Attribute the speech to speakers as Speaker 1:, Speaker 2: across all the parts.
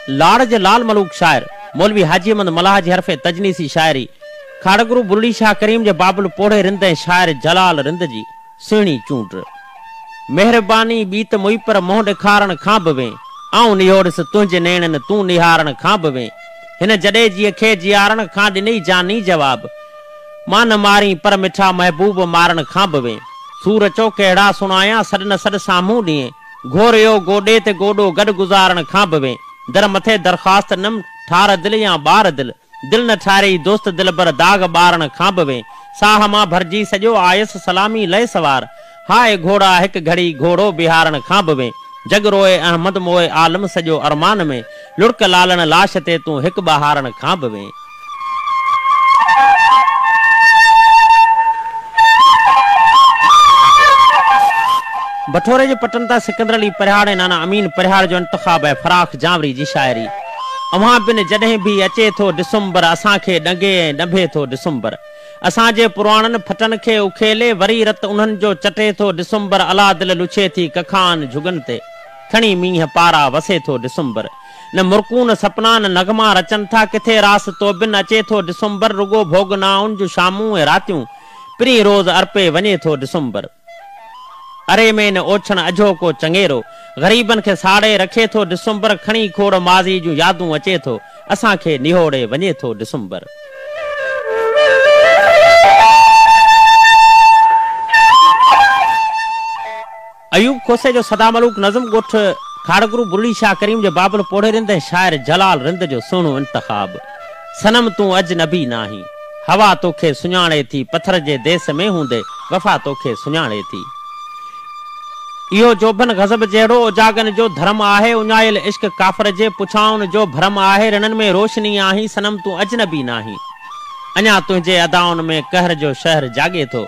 Speaker 1: लाड़ जे लाल मलूक शायर मौलवी हाजी अहमद मलाह जी हरफे तजनीसी शायरी खाड़गुरु बुल्ली शाह करीम जे बाबुल पोड़े रिंद शायर जलाल रिंद जी सुहिणी चूंड। मेहरबानी बीत मुई पर मोह ॾेखारण खां बि वे आऊं निहोड़स तुंहिंजे नेणनि तूं निहारण खां बि वे हिन जॾे जीअ खे जियारण खां ॾिनई जानी जवाब मां न मारी पर मिठा महबूब मारण खां बि वे सूर चो कहिड़ा सुणाया सॾ न सॾ साम्हूं ॾींहं घोरियो गोॾे ते गोॾो गॾु गुज़ारण खां बि वे दर मथे दरख़्वास्त नम ठार दिल या ॿार दिल दिल न ठारे दोस्त दिल पर दाग ॿारण खां बि वे साह मां भरिजी सॼो आयसि सलामी लय सवार हाय घोड़ा हिकु घड़ी घोड़ो बिहारण खां बि वे जग रोए अहमद मोए आलम सॼो अरमान में लुड़क लालण लाश ते तूं हिकु बहारण खां बि वे। बठोरे जे पटन ता सिकंदर अली परिहाड़ नाना अमीन परिहाड़ जो इंतखाब है फराख जावरी जी शायरी अवां बिन जॾहिं भी अचे थो डिसंबर असांखे डंगे डंभे थो डिसंबर असांजे पुराणनि फटन खे उखेले वरी रत उन्हनि जो चटे थो डिसंबर अला दिल लुछे थी कखान झुगन ते खणी मींह पारा वसे थो डिसंबर न मुरकून सपना न नगमा रचन था किथे रास तो बिन अचे थो डिसंबर रुगो भोगनाउन जो शामूं ऐं रातियूं प्री रोज अर्पे वञे थो डिसंबर अरे में न ओछण अजो को चंगेरो गरीबन के साड़े रखे थो डिसंबर खणी खोड़ माज़ी जूं यादूं अचे थो असांखे निहोड़े वञे थो डिसंबर। अयूब खोसे जो सदा मलूक नज़म ॻोठ खाड़गुरु बुल्ली शाह करीम जे बाबुल पोड़े रिंद शायर जलाल रिंद जो सुहिणो इंतखाब सनम तूं अजनबी नाही हवा तोखे सुञाणे थी पत्थर जे देस में हूंदे वफ़ा तोखे सुञाणे थी इहो जोबन गज़ब जहिड़ो उजागन जो धर्म आहे उञायल इश्क काफ़र जे पुछाउन जो भरम आहे रिणन में रोशनी आही सनम तूं अजनबी नाही अञा तुंहिंजे अदाउन में कहर जो शहर जागे थो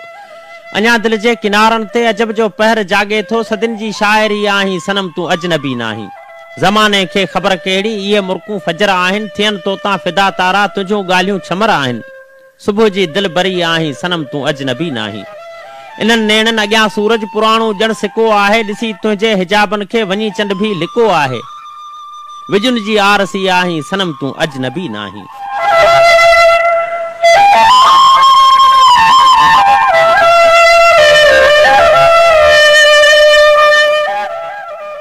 Speaker 1: अञा दिल जे किनारन ते अजब जो पहर जागे थो सदिन जी शायरी आही सनम तूं अजनबी नाही ज़माने खे ख़बर कहिड़ी इहे मुर्कूं फजर आहिनि थियनि तोतां फिदा तारा तुंहिंजूं ॻाल्हियूं छमर आहिनि सुबुह जी दिल बरी आही सनम तूं अजनबी नाही इन्हनि नेणनि अॻियां सूरज पुराणो ॼण सिको आहे ॾिसी तुंहिंजे हिजाबन खे वञी चंड भी लिको आहे विजुन जी आरसी आही सनम तूं अजनबी नाही।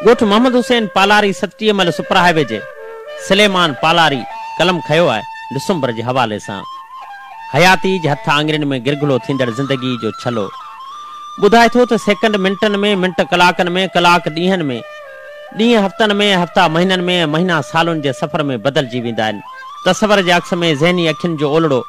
Speaker 1: ॻोठ मोहम्मद हुसैन पालारी सतीअ मल सुपर हाईवे जे सलेमान पालारी कलम खयो आहे डिसंबर जे हवाले सां हयाती जे हथ आङिरियुनि में गिरगुलो थींदड़ ज़िंदगी जो छलो ॿुधाए थो त सेकंड मिंटनि में मिंट कलाकनि में कलाक ॾींहंनि में ॾींहं हफ़्तनि में हफ़्ता महीननि में महीना सालुनि जे सफ़र में बदिलजी वेंदा आहिनि तस्वर जे अक्स में ज़हनी अखियुनि जो ओलड़ो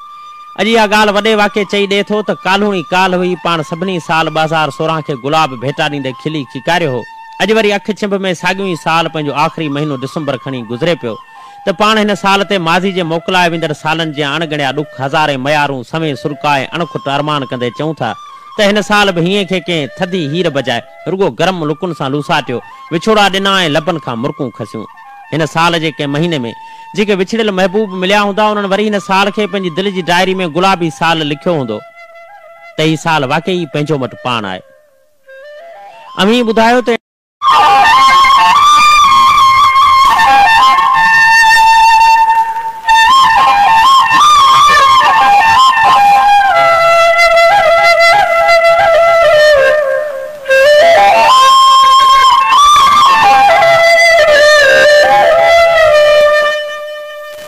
Speaker 1: अॼु इहा ॻाल्हि वॾे वाके चई ॾिए थो त काल्हुणी काल्ह हुई पाण सभिनी साल 2016 खे गुलाब भेटा ॾींदे खिली खिकारियो हो अॼु वरी अखि छिंभ में साॻियो ई साल पंहिंजो आख़िरी महीनो डिसंबर खणी गुज़रे पियो त पाण हिन साल ते माज़ी जे मोकिलाए वेंदड़ सालनि जे अणगणिया ॾुख हज़ारे मयारूं समय सुरकाए अणखुट अरमान कंदे चऊं था त हिन साल बि हीअं खे कंहिं थधी हीर बजाए रुगो गरम लुकुन सां लूसाटियो विछोड़ा ॾिना ऐं लबनि खां मुरकूं खसियूं हिन साल जे कंहिं महीने में जेके विछड़ियल महबूब मिलिया हूंदा उन्हनि वरी हिन साल खे पंहिंजी दिलि जी डायरी में गुलाबी साल लिखियो हूंदो त हीउ साल वाकई पंहिंजो वटि पाण आहे। अमीं ॿुधायो त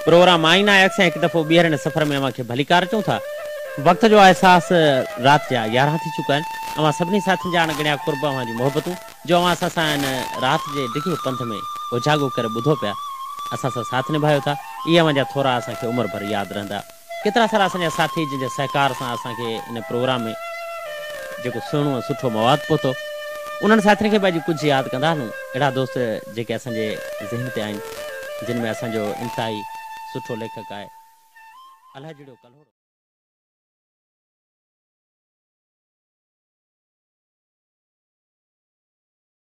Speaker 1: प्रोग्राम आईना है अक्सर एक दफ़ो ॿीहर सफ़र में अव्हांखे भलीकार चऊं था वक़्त जो एहसास रात जा 11 थी चुका आहिनि अव्हां सभिनी साथियुनि जा अणगणिया कुर्ब अव्हां जी मोहबतूं जो अव्हां असां सां हिन रात जे डिघे पंथ में उजागो करे ॿुधो पिया असां सां साथ निभायो था इहे अव्हांजा थोरा असांखे उमिरि भर यादि रहंदा केतिरा सारा असांजा साथी जंहिंजे सहकार सां असांखे इन प्रोग्राम में जेको सुहिणो सुठो मवादु पहुतो उन्हनि साथियुनि खे बि अॼु कुझु यादि कंदा हलूं अहिड़ा दोस्त जेके असांजे ज़हन ते आहिनि जिन में असांजो इंतिहाई सुठो लेखक आहे अलाह जहिड़ो कल्हो